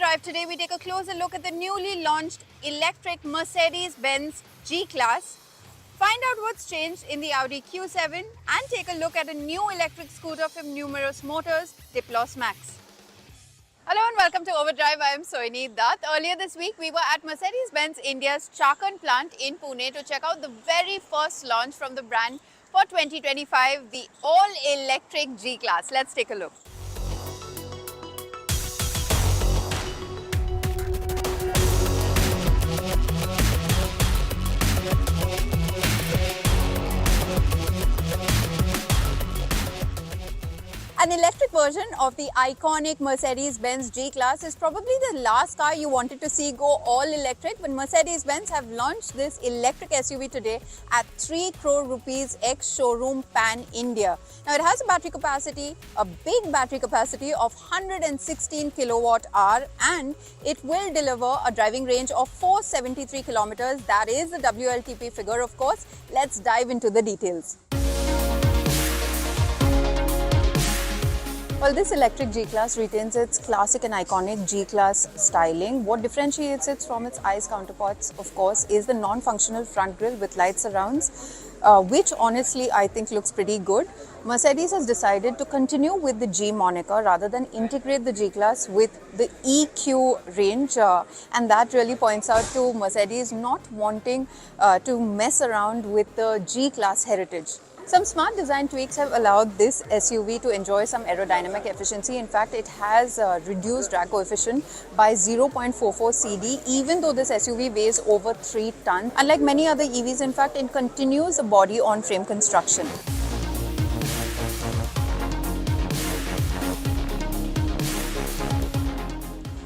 Overdrive, today we take a closer look at the newly launched electric Mercedes-Benz G-Class, find out what's changed in the Audi Q7 and take a look at a new electric scooter from Numeros Motors Diplos Max. Hello and welcome to Overdrive. I am Soini Dutt. Earlier this week, we were at Mercedes-Benz India's Chakan plant in Pune to check out the very first launch from the brand for 2025, the all-electric G-Class. Let's take a look. An electric version of the iconic Mercedes-Benz G-Class is probably the last car you wanted to see go all electric, but Mercedes-Benz have launched this electric SUV today at 3 crore rupees ex-showroom pan-India. Now it has a battery capacity, a big battery capacity of 116 kilowatt hour, and it will deliver a driving range of 473 kilometers. That is the WLTP figure, of course. Let's dive into the details. Well, this electric G-Class retains its classic and iconic G-Class styling. What differentiates it from its ICE counterparts, of course, is the non-functional front grille with light surrounds, which honestly I think looks pretty good. Mercedes has decided to continue with the G moniker rather than integrate the G-Class with the EQ range, and that really points out to Mercedes not wanting to mess around with the G-Class heritage. Some smart design tweaks have allowed this SUV to enjoy some aerodynamic efficiency. In fact, it has reduced drag coefficient by 0.44 CD, even though this SUV weighs over 3 tons. Unlike many other EVs, in fact, it continues a body-on-frame construction.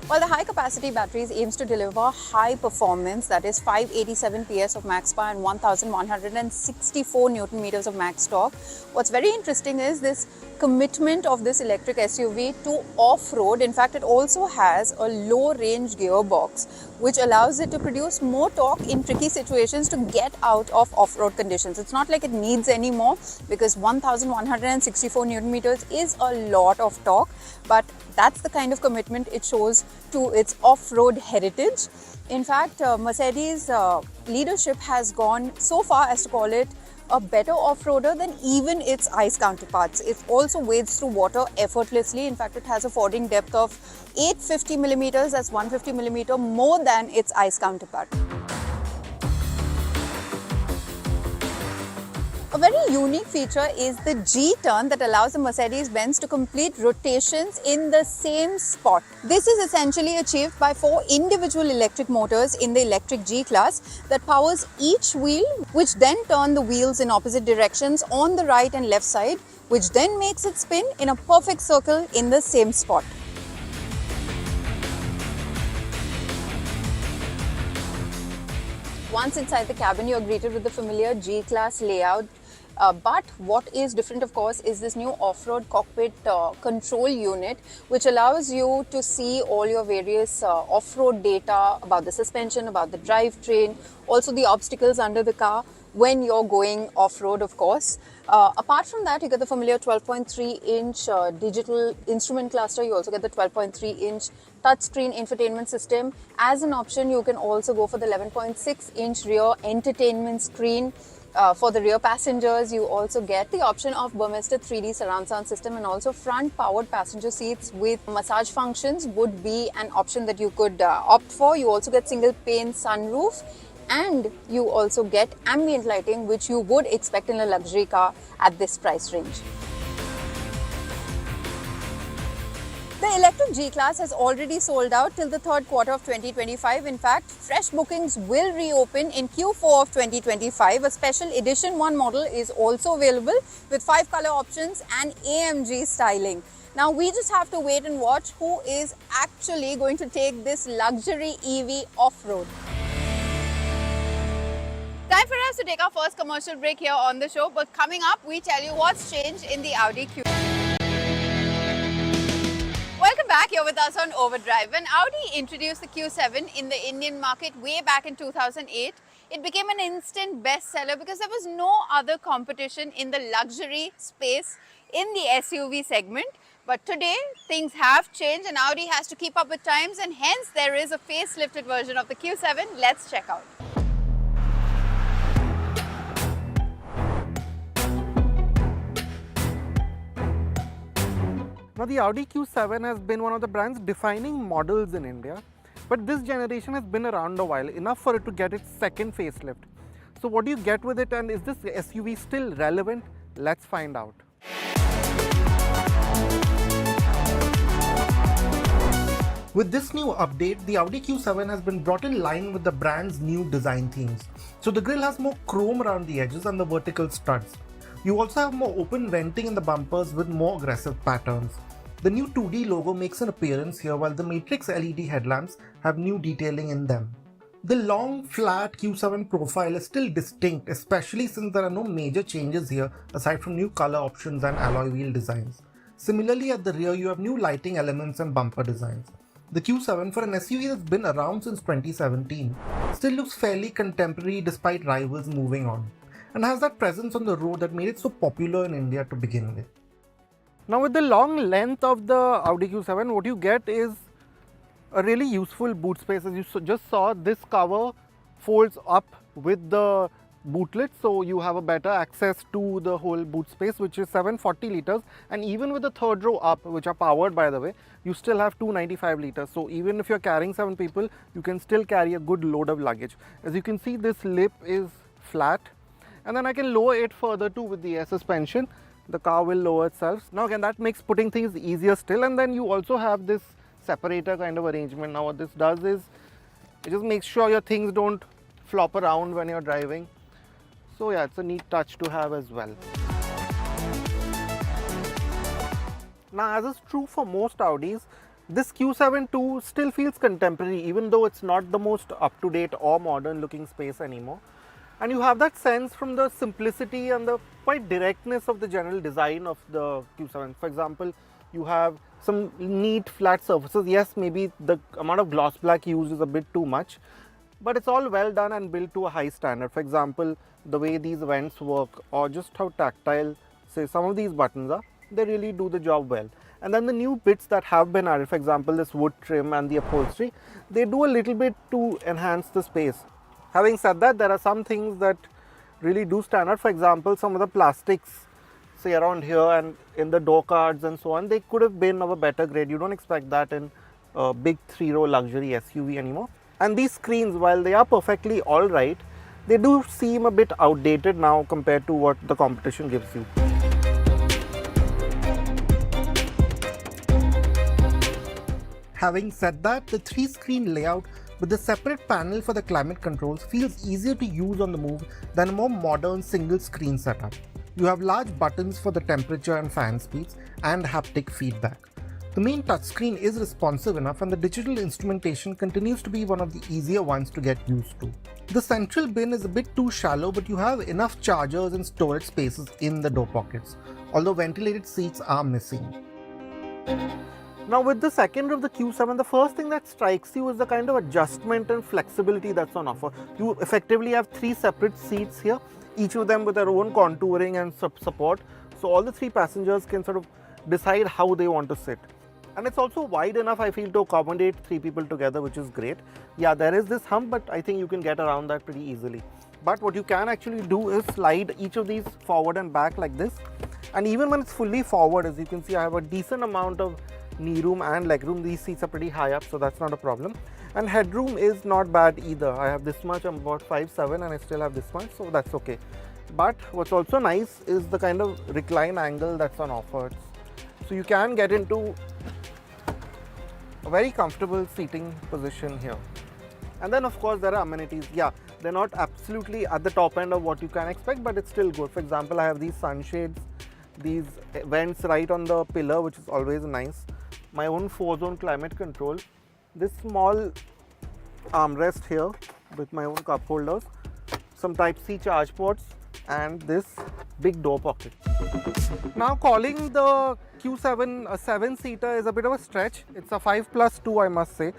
While the high-capacity batteries aims to deliver high performance, that is 587 PS of max power and 1164 Newton meters of max torque, what's very interesting is this commitment of this electric SUV to off-road. In fact, it also has a low-range gearbox, which allows it to produce more torque in tricky situations to get out of off-road conditions. It's not like it needs any more, because 1164 Newton meters is a lot of torque, but that's the kind of commitment it shows to its off-road heritage. In fact, Mercedes leadership has gone so far as to call it a better off-roader than even its ICE counterparts. It also wades through water effortlessly. In fact, it has a fording depth of 850 millimeters, that's 150 millimeter more than its ICE counterpart. A very unique feature is the G-turn that allows the Mercedes-Benz to complete rotations in the same spot. This is essentially achieved by 4 individual electric motors in the electric G-Class that powers each wheel, which then turn the wheels in opposite directions on the right and left side, which then makes it spin in a perfect circle in the same spot. Once inside the cabin, you are greeted with the familiar G-Class layout. But what is different, of course, is this new off-road cockpit control unit, which allows you to see all your various off-road data about the suspension, about the drivetrain, also the obstacles under the car when you're going off-road, of course. Apart from that, you get the familiar 12.3-inch digital instrument cluster. You also get the 12.3-inch touchscreen infotainment system. As an option, you can also go for the 11.6-inch rear entertainment screen. For the rear passengers, you also get the option of Burmester 3D surround sound system, and also front powered passenger seats with massage functions would be an option that you could opt for. You also get single pane sunroof, and you also get ambient lighting, which you would expect in a luxury car at this price range. The electric G-Class has already sold out till the third quarter of 2025. In fact, fresh bookings will reopen in Q4 of 2025. A special edition 1 model is also available with 5 color options and AMG styling. Now, we just have to wait and watch who is actually going to take this luxury EV off-road. Time for us to take our first commercial break here on the show, but coming up, we tell you what's changed in the Audi Q7. Welcome back. You're with us on Overdrive. When Audi introduced the Q7 in the Indian market way back in 2008, it became an instant bestseller because there was no other competition in the luxury space in the SUV segment. But today, things have changed and Audi has to keep up with times, and hence there is a facelifted version of the Q7. Let's check out. Now, the Audi Q7 has been one of the brand's defining models in India, but this generation has been around a while, enough for it to get its second facelift. So what do you get with it, and is this SUV still relevant? Let's find out. With this new update, the Audi Q7 has been brought in line with the brand's new design themes. So the grille has more chrome around the edges and the vertical studs. You also have more open venting in the bumpers with more aggressive patterns. The new 2D logo makes an appearance here, while the Matrix LED headlamps have new detailing in them. The long, flat Q7 profile is still distinct, especially since there are no major changes here aside from new color options and alloy wheel designs. Similarly, at the rear you have new lighting elements and bumper designs. The Q7, for an SUV that's been around since 2017, still looks fairly contemporary despite rivals moving on, and has that presence on the road that made it so popular in India to begin with. Now, with the long length of the Audi Q7, what you get is a really useful boot space. As you just saw, this cover folds up with the bootlet, so you have a better access to the whole boot space, which is 740 liters, and even with the third row up, which are powered by the way, you still have 295 liters. So even if you're carrying 7 people, you can still carry a good load of luggage. As you can see, this lip is flat, and then I can lower it further too with the air suspension. The car will lower itself. Now again, that makes putting things easier still, and then you also have this separator kind of arrangement. Now what this does is, it just makes sure your things don't flop around when you're driving. So yeah, it's a neat touch to have as well. Now, as is true for most Audis, this Q7 too still feels contemporary, even though it's not the most up-to-date or modern looking space anymore. And you have that sense from the simplicity and the quite directness of the general design of the Q7. For example, you have some neat flat surfaces. Yes, maybe the amount of gloss black used is a bit too much, but it's all well done and built to a high standard. For example, the way these vents work, or just how tactile, say, some of these buttons are, they really do the job well. And then the new bits that have been added, for example, this wood trim and the upholstery, they do a little bit to enhance the space. Having said that, there are some things that really do stand out. For example, some of the plastics, say around here and in the door cards and so on, they could have been of a better grade. You don't expect that in a big 3-row luxury SUV anymore. And these screens, while they are perfectly alright, they do seem a bit outdated now compared to what the competition gives you. Having said that, the 3-screen layout with the separate panel for the climate controls feels easier to use on the move than a more modern single screen setup. You have large buttons for the temperature and fan speeds and haptic feedback. The main touchscreen is responsive enough, and the digital instrumentation continues to be one of the easier ones to get used to. The central bin is a bit too shallow, but you have enough chargers and storage spaces in the door pockets, although ventilated seats are missing. Now, with the second row of the Q7, the first thing that strikes you is the kind of adjustment and flexibility that's on offer. You effectively have 3 separate seats here, each of them with their own contouring and support. So all the 3 passengers can sort of decide how they want to sit. And it's also wide enough, I feel, to accommodate 3 people together, which is great. Yeah, there is this hump, but I think you can get around that pretty easily. But what you can actually do is slide each of these forward and back like this. And even when it's fully forward, as you can see, I have a decent amount of knee room and leg room. These seats are pretty high up, so that's not a problem. And headroom is not bad either. I have this much, I'm about 5'7", and I still have this much, so that's okay. But what's also nice is the kind of recline angle that's on offer. So you can get into a very comfortable seating position here. And then of course there are amenities. Yeah, they're not absolutely at the top end of what you can expect, but it's still good. For example, I have these sunshades, these vents right on the pillar, which is always nice. My own 4-zone climate control, this small armrest here with my own cup holders, some Type-C charge ports, and this big door pocket. Now, calling the Q7 a 7-seater is a bit of a stretch. It's a 5+2, I must say.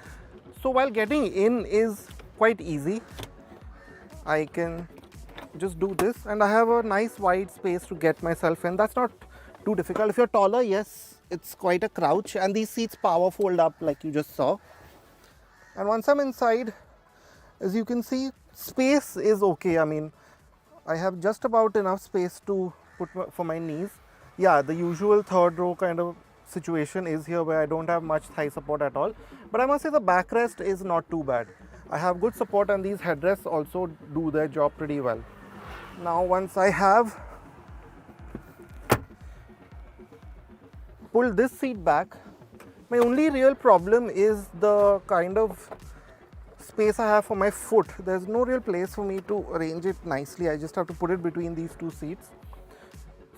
So while getting in is quite easy, I can just do this, and I have a nice wide space to get myself in. That's not too difficult. If you're taller, yes, it's quite a crouch, and these seats power fold up like you just saw. And once I'm inside, as you can see, space is okay. I mean, I have just about enough space to put for my knees. Yeah, the usual third row kind of situation is here where I don't have much thigh support at all. But I must say the backrest is not too bad. I have good support, and these headrests also do their job pretty well. Now once I have pulled this seat back, my only real problem is the kind of space I have for my foot. There's no real place for me to arrange it nicely. I just have to put it between these two seats.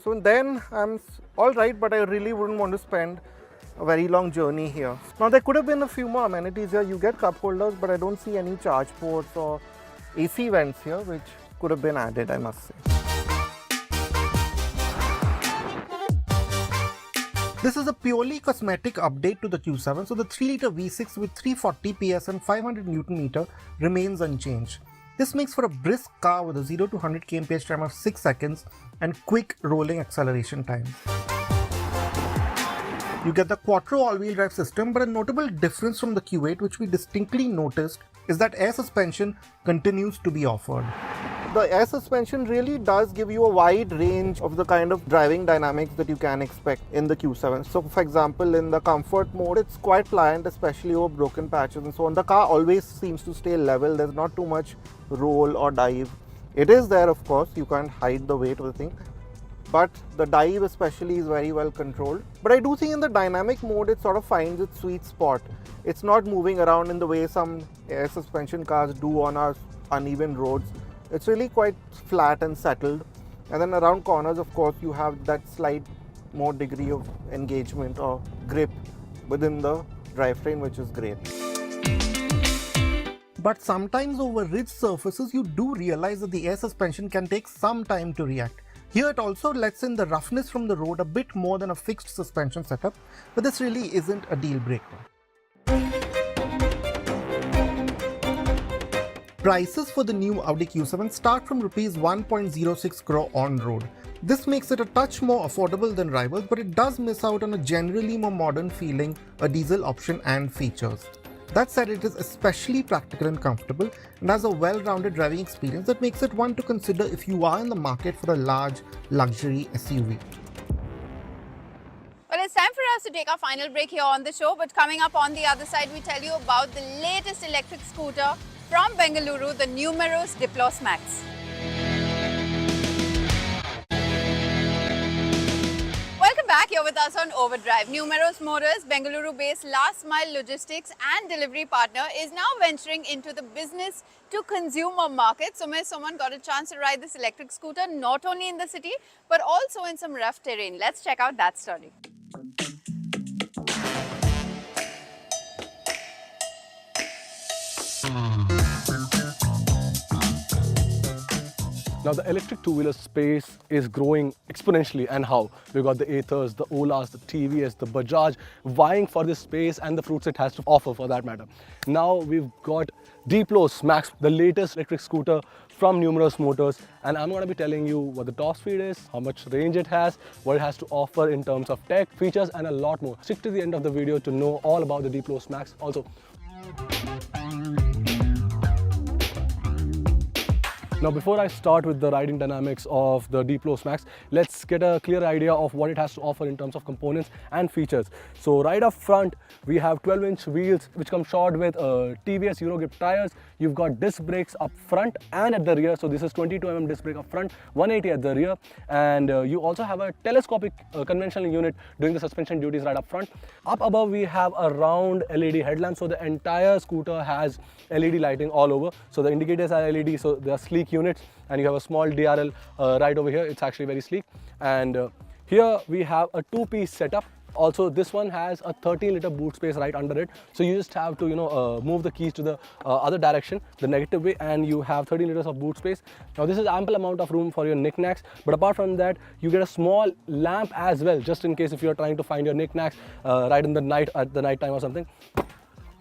So then I'm all right, but I really wouldn't want to spend a very long journey here. Now there could have been a few more amenities here. You get cup holders, but I don't see any charge ports or AC vents here, which could have been added, I must say. This is a purely cosmetic update to the Q7, so the 3-litre V6 with 340 PS and 500 Nm remains unchanged. This makes for a brisk car with a 0 to 100 kmph time of 6 seconds and quick rolling acceleration time. You get the Quattro all-wheel drive system, but a notable difference from the Q8 which we distinctly noticed is that air suspension continues to be offered. The air suspension really does give you a wide range of the kind of driving dynamics that you can expect in the Q7. So for example, in the comfort mode, it's quite pliant, especially over broken patches and so on. The car always seems to stay level. There's not too much roll or dive. It is there, of course, you can't hide the weight of the thing, but the dive especially is very well controlled. But I do think in the dynamic mode, it sort of finds its sweet spot. It's not moving around in the way some air suspension cars do on our uneven roads. It's really quite flat and settled. And then around corners, of course, you have that slight more degree of engagement or grip within the drivetrain, which is great. But sometimes over ridge surfaces, you do realize that the air suspension can take some time to react. Here it also lets in the roughness from the road a bit more than a fixed suspension setup, but this really isn't a deal breaker. Prices for the new Audi Q7 start from Rs 1.06 crore on road. This makes it a touch more affordable than rivals, but it does miss out on a generally more modern feeling, a diesel option and features. That said, it is especially practical and comfortable and has a well-rounded driving experience that makes it one to consider if you are in the market for a large luxury SUV. Well, it's time for us to take our final break here on the show, but coming up on the other side, we tell you about the latest electric scooter from Bengaluru, the Numeros Diplos Max. Welcome back. You're with us on Overdrive. Numeros Motors, Bengaluru-based last-mile logistics and delivery partner, is now venturing into the business-to-consumer market. So, someone got a chance to ride this electric scooter not only in the city, but also in some rough terrain. Let's check out that story. Now the electric two-wheeler space is growing exponentially, and how? We've got the Aethers, the Olas, the TVS, the Bajaj vying for this space and the fruits it has to offer for that matter. Now we've got Diplos Max, the latest electric scooter from Numeros Motors, and I'm going to be telling you what the top speed is, how much range it has, what it has to offer in terms of tech, features and a lot more. Stick to the end of the video to know all about the Diplos Max. Also, now before I start with the riding dynamics of the Diplos Max, let's get a clear idea of what it has to offer in terms of components and features. So right up front, we have 12-inch wheels which come shod with TVS Euro Grip tires. You've got disc brakes up front and at the rear. So this is 22mm disc brake up front, 180 at the rear. And you also have a telescopic conventional unit doing the suspension duties right up front. Up above, we have a round LED headlamp. So the entire scooter has LED lighting all over. So the indicators are LED, so they are sleek units, and you have a small DRL right over here. It's actually very sleek. And here we have a two-piece setup. Also, this one has a 13-liter boot space right under it. So you just have to, move the keys to the other direction, the negative way, and you have 13 liters of boot space. Now, this is ample amount of room for your knickknacks. But apart from that, you get a small lamp as well, just in case if you're trying to find your knickknacks right in the night, at the night time or something.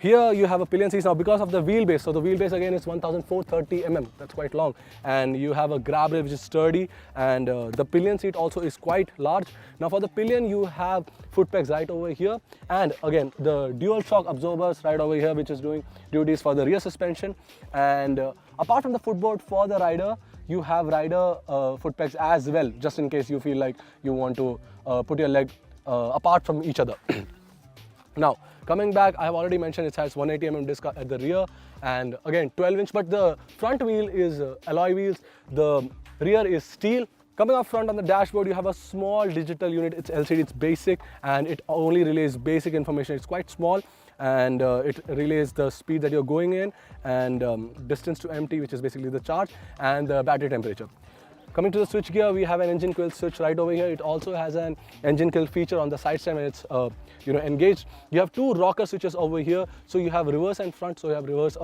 Here you have a pillion seats now because of the wheelbase. So the wheelbase again is 1430 mm. That's quite long. And you have a grab rail which is sturdy, and the pillion seat also is quite large. Now for the pillion you have foot pegs right over here, and again the dual shock absorbers right over here, which is doing duties for the rear suspension. And apart from the footboard for the rider, you have rider foot pegs as well, just in case you feel like you want to put your leg apart from each other. Now, coming back, I have already mentioned it has 180 mm disc at the rear, and again 12-inch, but the front wheel is alloy wheels, the rear is steel. Coming up front on the dashboard, you have a small digital unit. It's LCD, it's basic, and it only relays basic information. It's quite small, and it relays the speed that you're going in, and distance to empty, which is basically the charge, and the battery temperature. Coming to the switch gear, we have an engine kill switch right over here. It also has an engine kill feature on the side stand when it's engaged. You have two rocker switches over here, so you have reverse and front, so you have reverse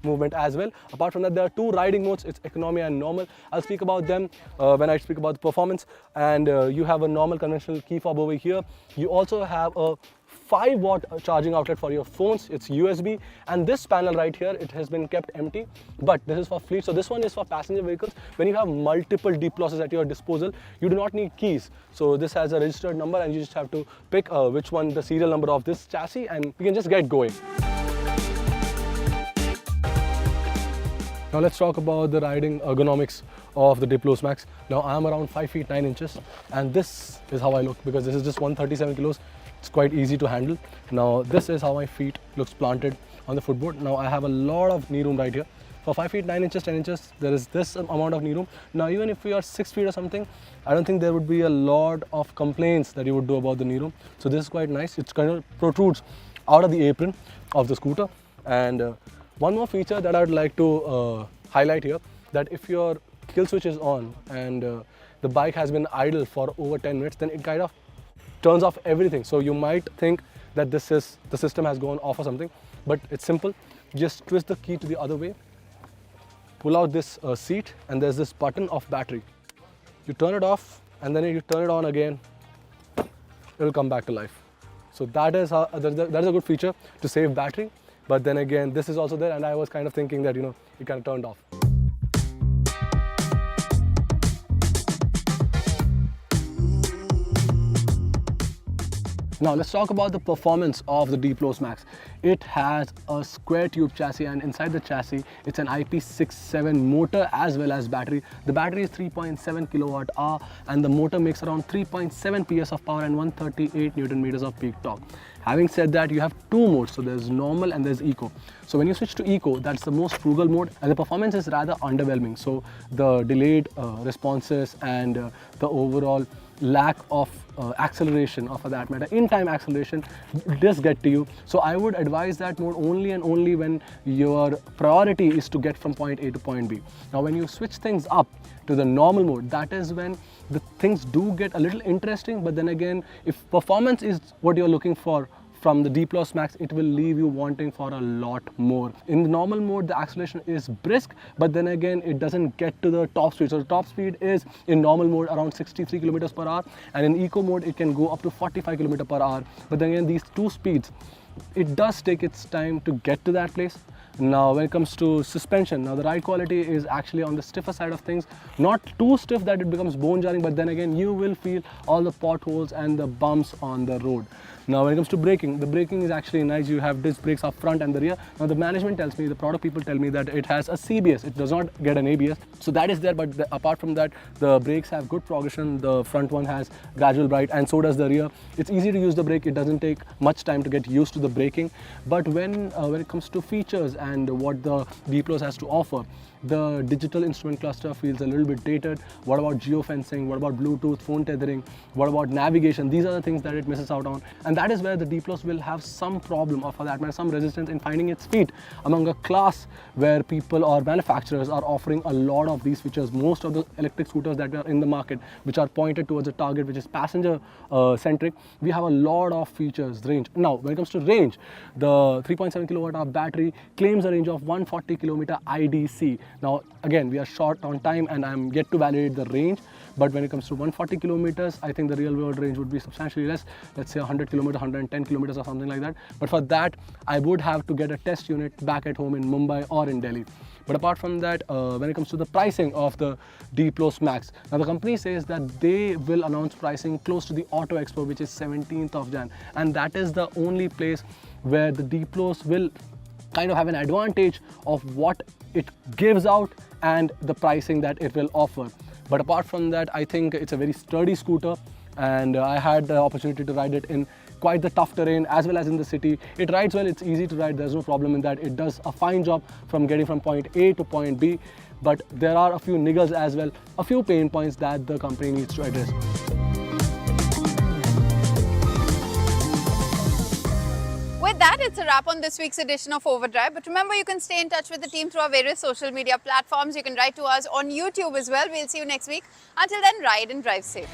movement as well. Apart from that, there are two riding modes. It's economy and normal. I'll speak about them when I speak about the performance. And you have a normal conventional key fob over here. You also have a 5-watt charging outlet for your phones. It's USB, and this panel right here, it has been kept empty, but this is for fleet. So this one is for passenger vehicles. When you have multiple Diplos at your disposal, you do not need keys. So this has a registered number, and you just have to pick which one, the serial number of this chassis, and you can just get going. Now let's talk about the riding ergonomics of the Diplos Max. Now I'm around 5 feet 9 inches, and this is how I look, because this is just 137 kilos. It's quite easy to handle. Now this is how my feet looks planted on the footboard. Now I have a lot of knee room right here. For 5 feet 9 inches, 10 inches, there is this amount of knee room. Now even if you are 6 feet or something, I don't think there would be a lot of complaints that you would do about the knee room. So this is quite nice. It kind of protrudes out of the apron of the scooter. And one more feature that I would like to highlight here, that if your kill switch is on and the bike has been idle for over 10 minutes, then it kind of turns off everything. So you might think that the system has gone off or something, but it's simple. Just twist the key to the other way, pull out this seat, and there's this button of battery. You turn it off, and then you turn it on again, it will come back to life. So that is how that is a good feature to save battery. But then again, this is also there, and I was kind of thinking that it kind of turned off. Now let's talk about the performance of the Diplos Max. It has a square tube chassis, and inside the chassis it's an IP67 motor as well as battery. The battery is 3.7 kilowatt hour, and the motor makes around 3.7 PS of power and 138 Newton meters of peak torque. Having said that, you have two modes. So there's normal and there's eco. So when you switch to eco, that's the most frugal mode, and the performance is rather underwhelming. So the delayed responses and the overall lack of acceleration, or for that matter in-time acceleration, does get to you. So I would advise that mode only and only when your priority is to get from point A to point B. Now when you switch things up to the normal mode, that is when the things do get a little interesting. But then again, if performance is what you're looking for from the Diplos Max, it will leave you wanting for a lot more. In the normal mode, the acceleration is brisk, but then again, it doesn't get to the top speed. So the top speed is in normal mode around 63 kilometers per hour, and in eco mode, it can go up to 45 kilometers per hour. But then again, these two speeds, it does take its time to get to that place. Now when it comes to suspension, now the ride quality is actually on the stiffer side of things, not too stiff that it becomes bone jarring, but then again you will feel all the potholes and the bumps on the road. Now when it comes to braking, the braking is actually nice. You have disc brakes up front and the rear. Now the management tells me, the product people tell me that it has a CBS, it does not get an ABS. So that is there, but apart from that, the brakes have good progression. The front one has gradual bite, and so does the rear. It's easy to use the brake. It doesn't take much time to get used to the braking. But when it comes to features and what the Diplos has to offer, the digital instrument cluster feels a little bit dated. What about geofencing? What about Bluetooth, phone tethering? What about navigation? These are the things that it misses out on. And that is where the Diplos will have some problem, or for that matter, some resistance in finding its feet among a class where people or manufacturers are offering a lot of these features. Most of the electric scooters that are in the market, which are pointed towards a target which is passenger centric, we have a lot of features. Range. Now, when it comes to range, the 3.7 kilowatt hour battery claims a range of 140 kilometer IDC. Now again, we are short on time and I'm yet to validate the range, But when it comes to 140 kilometers, I think the real world range would be substantially less. Let's say 100 kilometers, 110 kilometers or something like that. But for that, I would have to get a test unit back at home in Mumbai or in Delhi. But apart from that, when it comes to the pricing of the Diplos Max, now the company says that they will announce pricing close to the Auto Expo, which is 17th of Jan. And that is the only place where the Diplos will kind of have an advantage of what it gives out and the pricing that it will offer. But apart from that, I think it's a very sturdy scooter, and I had the opportunity to ride it in quite the tough terrain as well as in the city. It rides well, it's easy to ride, there's no problem in that. It does a fine job from getting from point A to point B, but there are a few niggles as well, a few pain points that the company needs to address. With that, it's a wrap on this week's edition of Overdrive. But remember, you can stay in touch with the team through our various social media platforms. You can write to us on YouTube as well. We'll see you next week. Until then, ride and drive safe.